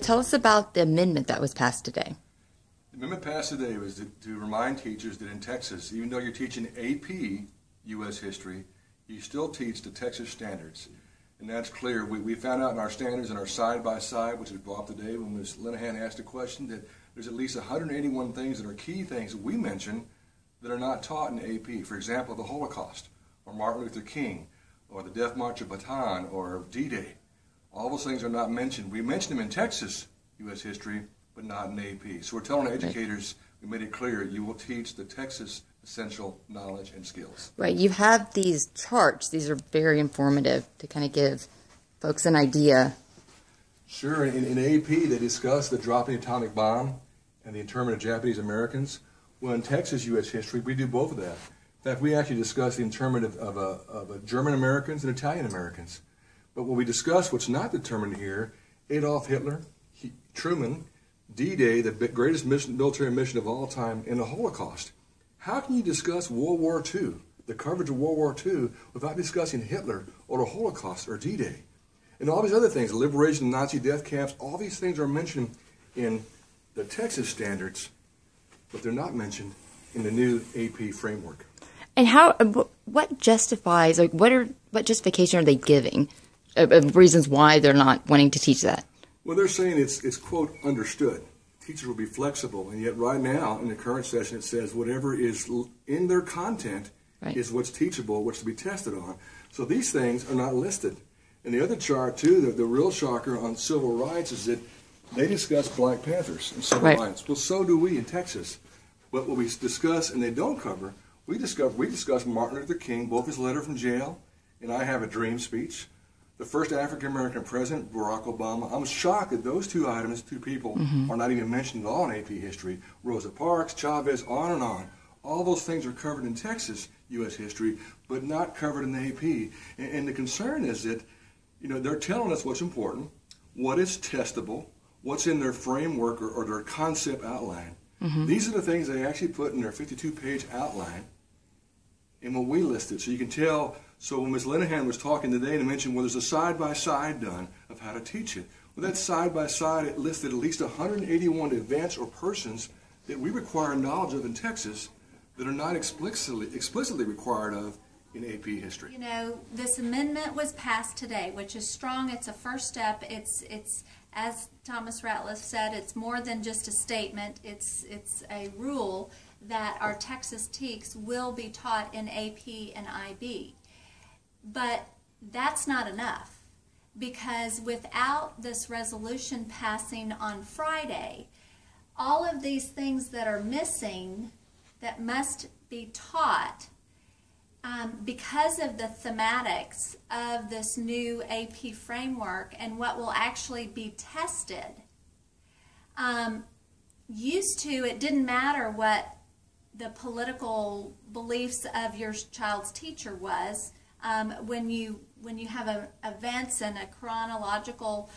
tell us about the amendment that was passed today. The amendment passed today was to remind teachers that in Texas, even though you're teaching AP U.S. history, you still teach the Texas standards. And that's clear. We found out in our standards and our side-by-side, which was brought up today when Ms. Linahan asked a question, that there's at least 181 things that are key things that we mention that are not taught in AP. For example, the Holocaust, or Martin Luther King, or the Death March of Bataan, or D-Day. All those things are not mentioned. We mention them in Texas U.S. history, but not in AP. So we're telling educators, we made it clear, you will teach the Texas essential knowledge and skills. Right. You have these charts. These are very informative to kind of give folks an idea. Sure. In AP, they discuss the dropping atomic bomb and the internment of Japanese Americans. Well, in Texas U.S. history, we do both of that. In fact, we actually discuss the internment of German Americans and Italian Americans. But when we discuss what's not determined here, Adolf Hitler, Truman, D-Day, the greatest military mission of all time, and the Holocaust. How can you discuss World War II, the coverage of World War II, without discussing Hitler or the Holocaust or D-Day? And all these other things, the liberation of Nazi death camps, all these things are mentioned in the Texas standards, but they're not mentioned in the new AP framework. And what justifies, like, what justification are they giving of reasons why they're not wanting to teach that? Well, they're saying it's quote, understood. Teachers will be flexible, and yet right now, in the current session, it says whatever is in their content is what's teachable, what's to be tested on. So these things are not listed. And the other chart, too, the real shocker on civil rights is that they discuss Black Panthers and civil rights. Well, so do we in Texas. But what we discuss and they don't cover, we discuss Martin Luther King, both his letter from jail and I Have a Dream speech. The first African-American president, Barack Obama. I'm shocked that those two items, two people, are not even mentioned at all in AP history. Rosa Parks, Chavez, on and on. All those things are covered in Texas U.S. history, but not covered in the AP. And the concern is that, you know, they're telling us what's important, what is testable, what's in their framework or their concept outline. These are the things they actually put in their 52-page outline and what we listed. So you can tell. So when Ms. Linahan was talking today and mentioned, well, there's a side-by-side done of how to teach it. Well, that side-by-side, it listed at least 181 events or persons that we require knowledge of in Texas that are not explicitly required of in AP history. You know, this amendment was passed today, which is strong. It's a first step. It's as Thomas Ratliff said, it's more than just a statement. It's a rule that our Texas TEKS will be taught in AP and IB. But that's not enough, because without this resolution passing on Friday, all of these things that are missing that must be taught because of the thematics of this new AP framework and what will actually be tested. Used to, it didn't matter what the political beliefs of your child's teacher was. When you have events and a chronological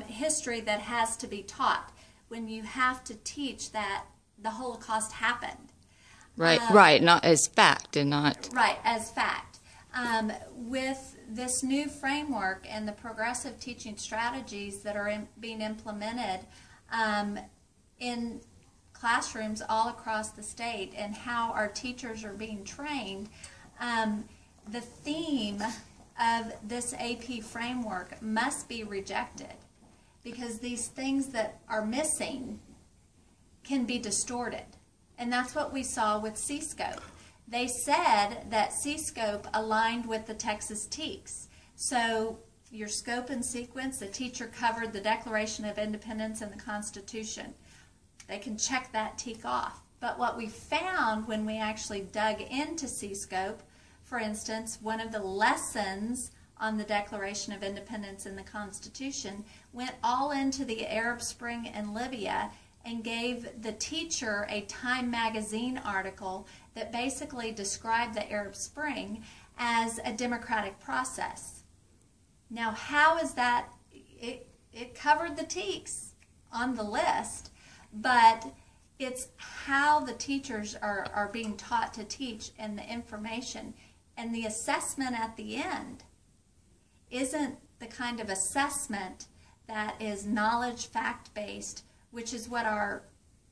history that has to be taught, when you have to teach that the Holocaust happened. Right, not as fact and not... Right, as fact. With this new framework and the progressive teaching strategies that are being implemented in classrooms all across the state and how our teachers are being trained, the theme of this AP framework must be rejected, because these things that are missing can be distorted. And that's what we saw with C-Scope. They said that C-Scope aligned with the Texas TEKS. So your scope and sequence, the teacher covered the Declaration of Independence and the Constitution. They can check that tick off. But what we found when we actually dug into C-Scope, for instance, one of the lessons on the Declaration of Independence and the Constitution went all into the Arab Spring and Libya and gave the teacher a Time magazine article that basically described the Arab Spring as a democratic process. Now, how is that? It covered the TEKS on the list, but it's how the teachers are being taught to teach and the information. And the assessment at the end isn't the kind of assessment that is knowledge fact-based, which is what our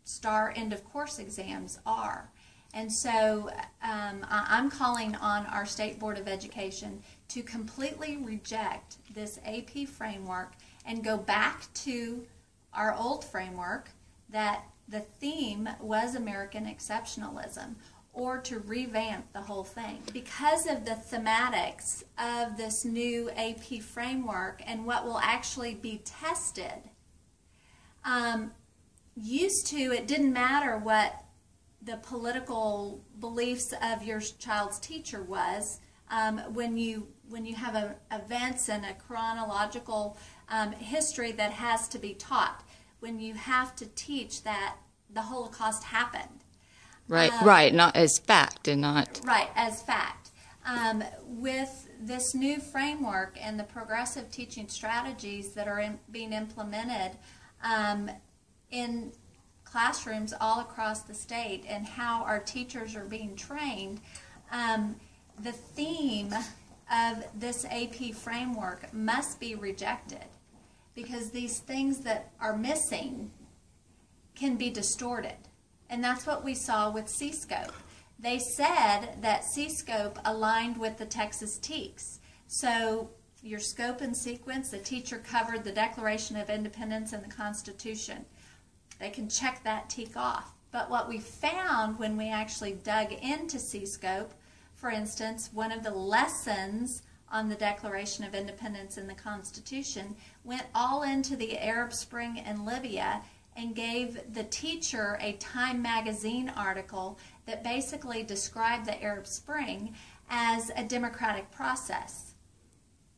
STAR end of course exams are. And so I'm calling on our State Board of Education to completely reject this AP framework and go back to our old framework that the theme was American exceptionalism, or to revamp the whole thing. Because of the thematics of this new AP framework and what will actually be tested, used to, it didn't matter what the political beliefs of your child's teacher was. When you have events and a chronological history that has to be taught, when you have to teach that the Holocaust happened. Right, not as fact and not... Right, as fact. With this new framework and the progressive teaching strategies that are being implemented in classrooms all across the state, and how our teachers are being trained, the theme of this AP framework must be rejected, because these things that are missing can be distorted. And that's what we saw with C-Scope. They said that C-Scope aligned with the Texas TEKS. So your scope and sequence, the teacher covered the Declaration of Independence and the Constitution. They can check that TEK off. But what we found when we actually dug into C-Scope, for instance, one of the lessons on the Declaration of Independence and the Constitution went all into the Arab Spring and Libya, and gave the teacher a Time magazine article that basically described the Arab Spring as a democratic process.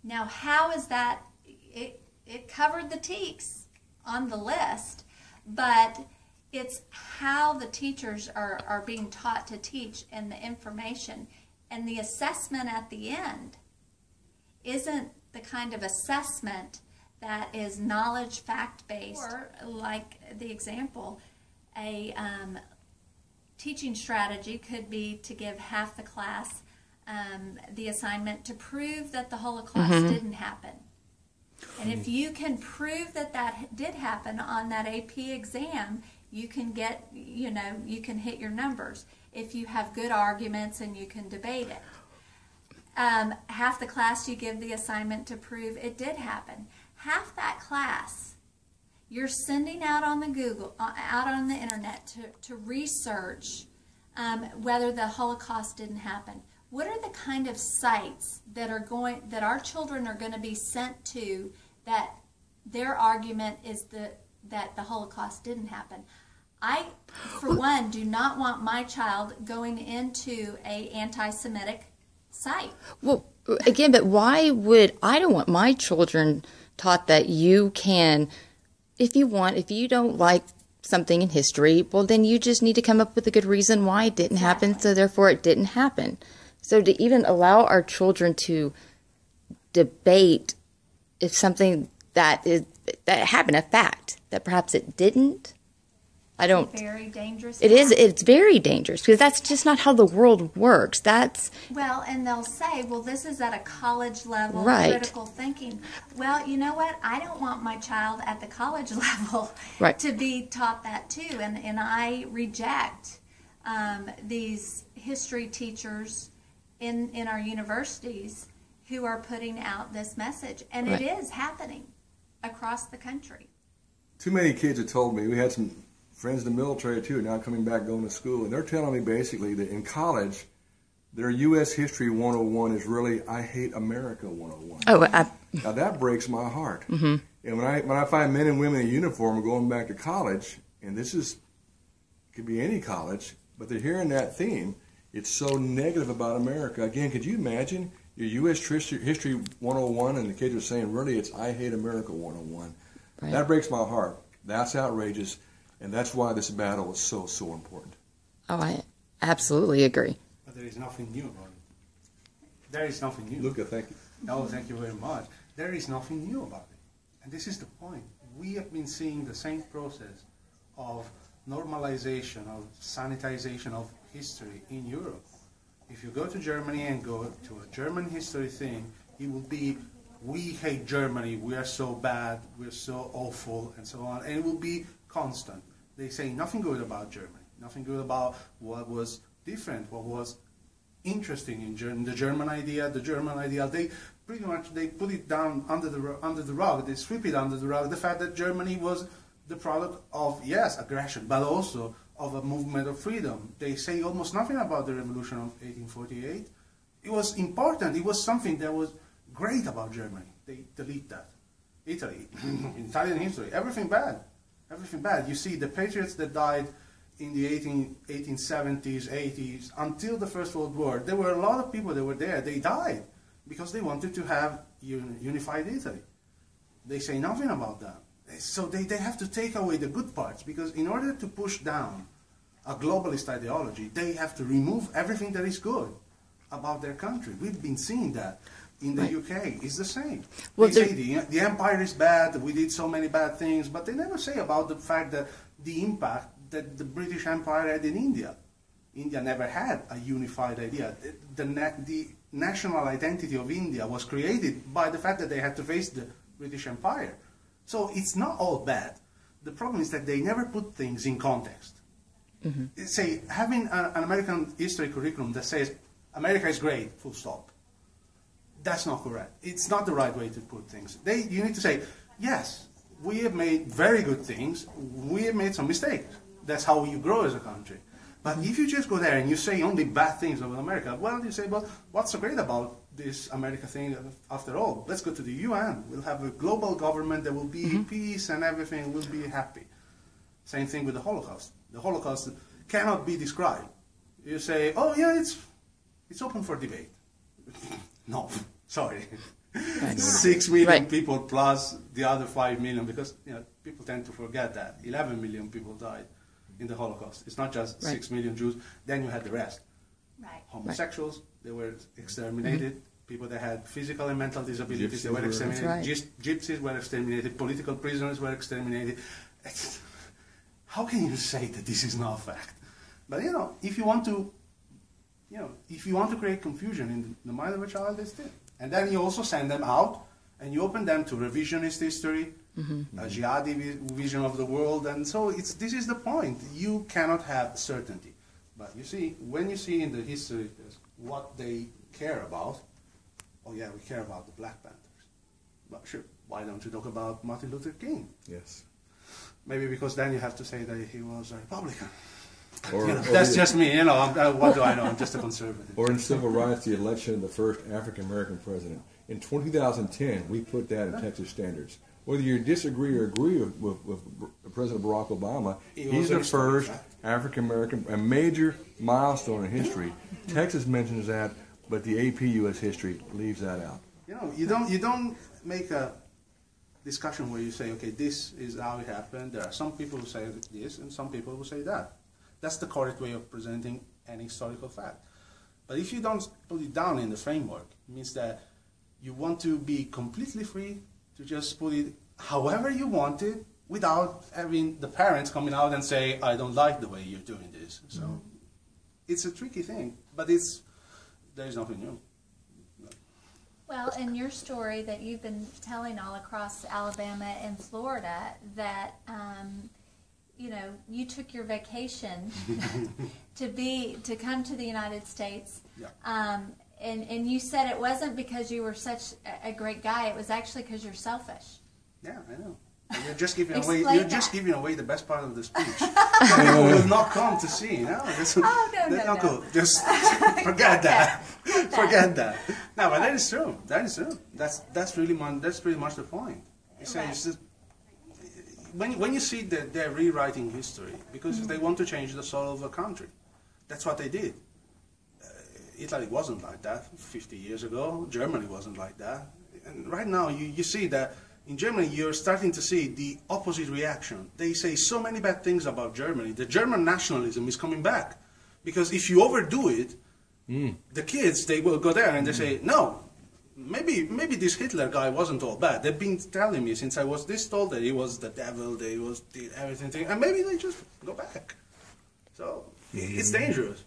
Now, how is that? It covered the TEKS on the list, but it's how the teachers are being taught to teach, and the information. And the assessment at the end isn't the kind of assessment that is knowledge fact-based. Or, like the example, a teaching strategy could be to give half the class the assignment to prove that the Holocaust didn't happen. And if you can prove that that did happen on that AP exam, you can get, you can hit your numbers if you have good arguments and you can debate it. Half the class you give the assignment to prove it did happen. Half that class you're sending out on the out on the internet to research whether the Holocaust didn't happen. What are the kind of sites that our children are going to be sent to that their argument is that the Holocaust didn't happen? I, for one, do not want my child going into an anti-Semitic site. Well, again, but why would I don't want my children taught that you can, if you don't like something in history, well, then you just need to come up with a good reason why it didn't happen, so therefore it didn't happen. So to even allow our children to debate if something that happened, a fact, that perhaps it didn't, I don't. Very dangerous. It is. It's very dangerous, because that's just not how the world works. That's well, and they'll say, "Well, this is at a college level, right. Critical thinking." Well, you know what? I don't want my child at the college level right. to be taught that too, and I reject these history teachers in our universities who are putting out this message, and right. It is happening across the country. Too many kids have told me. We had some friends in the military too, now coming back, going to school, and they're telling me basically that in college, their U.S. History 101 is really I Hate America 101. Oh, now that breaks my heart. Mm-hmm. And when I find men and women in uniform going back to college, and could be any college, but they're hearing that theme, it's so negative about America. Again, could you imagine your U.S. History 101 and the kids are saying, really, it's I Hate America 101. Right. That breaks my heart. That's outrageous. And that's why this battle is so, so important. Oh, I absolutely agree. But there is nothing new about it. There is nothing new. Luca, thank you. No, thank you very much. There is nothing new about it. And this is the point. We have been seeing the same process of normalization, of sanitization of history in Europe. If you go to Germany and go to a German history thing, it will be we hate Germany, we are so bad, we're so awful, and so on, and it will be constant. They say nothing good about Germany, nothing good about what was different, what was interesting in the German idea, They pretty much put it down under the rug. They sweep it under the rug. The fact that Germany was the product of, yes, aggression, but also of a movement of freedom. They say almost nothing about the revolution of 1848. It was important. It was something that was great about Germany. They delete that. Italy, in Italian history, everything bad. Everything bad. You see the patriots that died in the 1870s, 80s, until the First World War, there were a lot of people that were there. They died because they wanted to have unified Italy. They say nothing about that. So they have to take away the good parts, because in order to push down a globalist ideology, they have to remove everything that is good about their country. We've been seeing that. In the UK, it's the same. Well, they say the empire is bad, we did so many bad things, but they never say about the fact that the impact that the British Empire had in India. India never had a unified idea. The national identity of India was created by the fact that they had to face the British Empire. So it's not all bad. The problem is that they never put things in context. Mm-hmm. Say, having an American history curriculum that says America is great, full stop. That's not correct. It's not the right way to put things. You need to say, yes, we have made very good things. We have made some mistakes. That's how you grow as a country. But if you just go there and you say only bad things about America, well, you say, well, what's so great about this America thing after all? Let's go to the UN. We'll have a global government that will be peace and everything will be happy. Same thing with the Holocaust. The Holocaust cannot be described. You say, oh, yeah, it's open for debate. No, sorry. 6 million people plus the other 5 million, because people tend to forget that 11 million people died in the Holocaust. It's not just 6 million Jews. Then you had the rest. Right. Homosexuals, they were exterminated. People that had physical and mental disabilities, they were exterminated. Gypsies were exterminated. Political prisoners were exterminated. How can you say that this is not a fact? But if you want to create confusion in the mind of a child, it's it. And then you also send them out, and you open them to revisionist history, a jihadi vision of the world, and so this is the point. You cannot have certainty. But you see, when you see in the history what they care about, oh yeah, we care about the Black Panthers. But sure, why don't you talk about Martin Luther King? Yes. Maybe because then you have to say that he was a Republican. Or that's just me, what do I know? I'm just a conservative. Or in civil rights, the election of the first African-American president. In 2010, we put that in Texas standards. Whether you disagree or agree with President Barack Obama, he's the first African-American, a major milestone in history. Texas mentions that, but the AP U.S. history leaves that out. You don't make a discussion where you say, okay, this is how it happened. There are some people who say this, and some people who say that. That's the correct way of presenting an historical fact. But if you don't put it down in the framework, it means that you want to be completely free to just put it however you want it without having the parents coming out and say, I don't like the way you're doing this. So it's a tricky thing, but there is nothing new. Well, in your story that you've been telling all across Alabama and Florida, that you took your vacation to come to the United States, and you said it wasn't because you were such a great guy. It was actually because you're selfish. Yeah, I know. You're just giving away. You're just giving away the best part of the speech. People will not come to see. No. Cool. Just forget that. Forget that. No, but that is true. That is true. That's pretty much the point. When you see that they're rewriting history because they want to change the soul of a country, that's what they did. Italy wasn't like that 50 years ago. Germany wasn't like that. And right now you see that in Germany you're starting to see the opposite reaction. They say so many bad things about Germany. The German nationalism is coming back. Because if you overdo it, the kids, they will go there and they say, no, maybe this Hitler guy wasn't all bad. They've been telling me since I was this told that he was the devil, that he was everything, and maybe they just go back. So it's dangerous.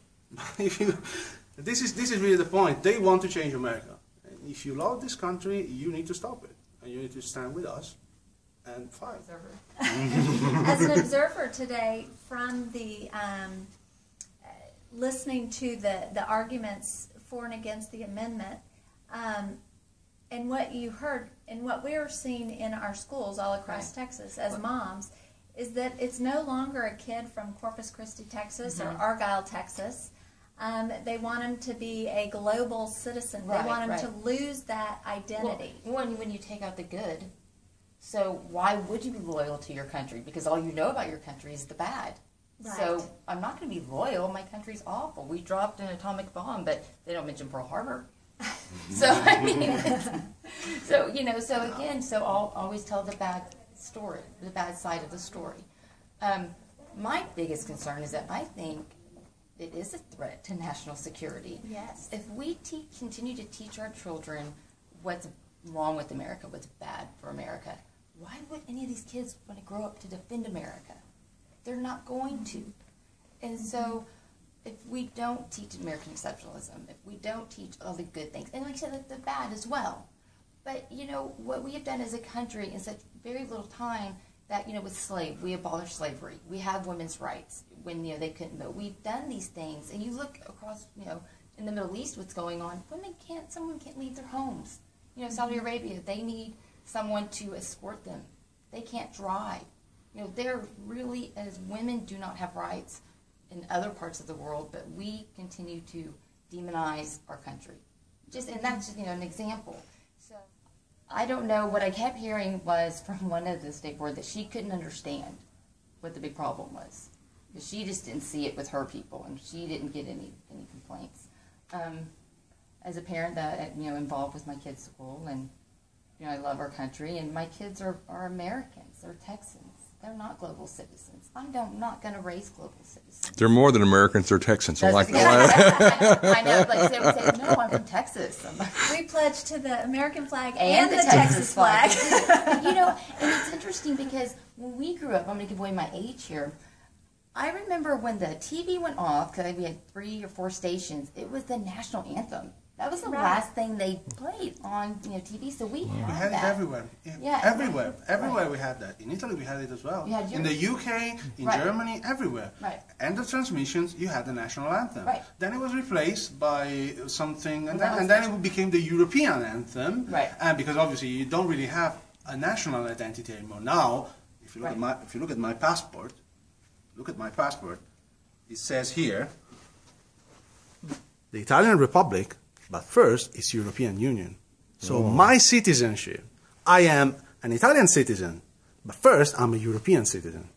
This is really the point. They want to change America. if you love this country, you need to stop it. And you need to stand with us and fight. As an observer today, from the listening to the arguments for and against the amendment, and what you heard, and what we are seeing in our schools all across Texas as moms, is that it's no longer a kid from Corpus Christi, Texas, or Argyle, Texas. They want him to be a global citizen. They want him to lose that identity. Well, when you take out the good, so why would you be loyal to your country? Because all you know about your country is the bad. Right. So I'm not going to be loyal. My country's awful. We dropped an atomic bomb, but they don't mention Pearl Harbor. So I mean, so I'll always tell the bad story, the bad side of the story. My biggest concern is that I think it is a threat to national security. Yes. If we continue to teach our children what's wrong with America, what's bad for America, why would any of these kids want to grow up to defend America? They're not going to. And so if we don't teach American exceptionalism, if we don't teach all the good things, and like I said, the bad as well. But, what we have done as a country in such very little time that, with we abolished slavery. We have women's rights when, they couldn't vote. We've done these things. And you look across, in the Middle East, what's going on. Someone can't leave their homes. Saudi Arabia, they need someone to escort them. They can't drive. They're really, as women do not have rights in other parts of the world, but we continue to demonize our country. And that's just, an example. So I don't know. What I kept hearing was from one of the state board that she couldn't understand what the big problem was. Because she just didn't see it with her people, and she didn't get any complaints. As a parent that, involved with my kids' school, and, I love our country, and my kids are Americans. They're Texans. They're not global citizens. I'm not going to raise global citizens. They're more than Americans. They're Texans. I like that. I know. Like they would say, no, I'm from Texas. We pledge to the American flag and the Texas flag. And it's interesting because when we grew up, I'm going to give away my age here. I remember when the TV went off, because we had 3 or 4 stations, it was the national anthem. That was the last thing they played on TV, so we had it everywhere. Yeah, everywhere we had that. In Italy we had it as well. In the UK, in Germany, everywhere. Right. End of transmissions, you had the national anthem. Right. Then it was replaced by something, and then it became the European anthem. Right. And because obviously you don't really have a national identity anymore. Now, if you look at my passport, it says here, the Italian Republic. But first, it's European Union. So my citizenship, I am an Italian citizen, but first, I'm a European citizen.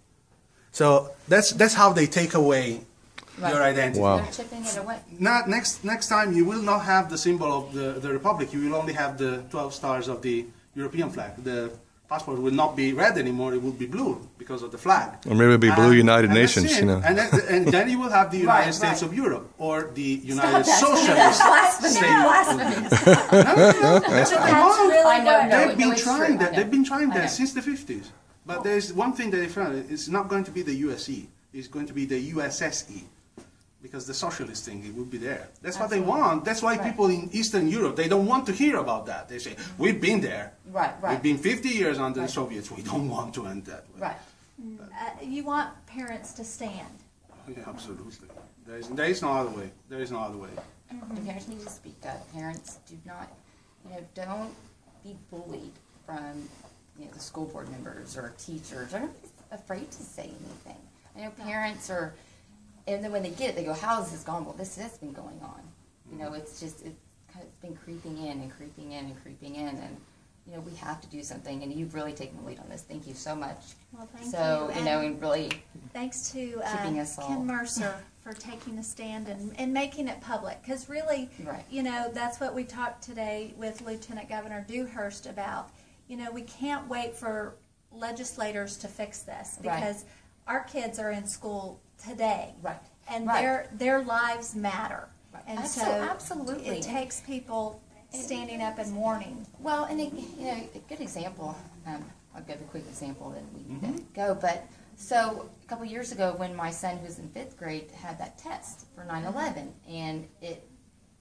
So that's how they take away your identity. Wow. They're chipping it away. Next time, you will not have the symbol of the Republic. You will only have the 12 stars of the European flag. The passport will not be red anymore. It will be blue because of the flag. Or maybe it'll be blue United Nations. And then you will have the United States of Europe or the United Socialist States. They've been trying that since the 50s. But there's one thing that they found. It's not going to be the USE. It's going to be the USSE. Because the socialist thing, it will be there. That's what they want. That's why people in Eastern Europe, they don't want to hear about that. They say, we've been there. We've been 50 years under the Soviets. We don't want to end that way. You want parents to stand. Yeah, absolutely. There is no other way. There is no other way. Parents need to speak up. Parents do not, don't be bullied from, the school board members or teachers. They're not afraid to say anything. I know parents are... And then when they get it, they go, how has this gone? Well, this has been going on. It's been creeping in and creeping in and creeping in. And, we have to do something. And you've really taken the lead on this. Thank you so much. Well, thank you. And really thanks to us all. Ken Mercer for taking a stand and making it public. Because really, that's what we talked today with Lieutenant Governor Dewhurst about. We can't wait for legislators to fix this because our kids are in school today, and their lives matter, and so absolutely it takes people standing up and warning. Well, and a good example. I'll give a quick example, then we need to go. But so a couple years ago, when my son, who's in 5th grade, had that test for 9/11, and it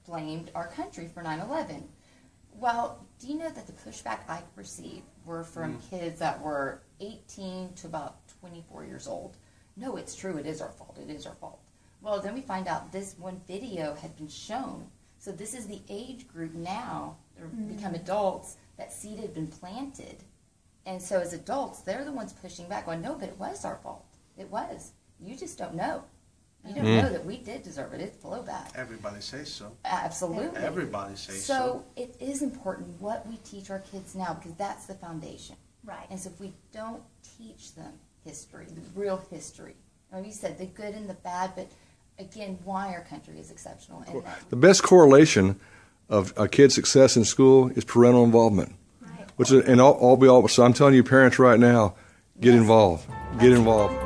blamed our country for 9/11. Well, do you know that the pushback I received were from kids that were 18 to about 24 years old? No, it's true. It is our fault. It is our fault. Well, then we find out this one video had been shown. So this is the age group now, they're become adults, that seed had been planted. And so as adults, they're the ones pushing back, going, no, but it was our fault. It was. You just don't know. You don't know that we did deserve it. It's blowback. Everybody says so. Absolutely. Everybody says so. So it is important what we teach our kids now, because that's the foundation. Right. And so if we don't teach them history, the real history, like you said, the good and the bad, but again, why our country is exceptional. And the best correlation of a kid's success in school is parental involvement. Right. Which is, and all. So I'm telling you, parents right now, get involved. Get involved.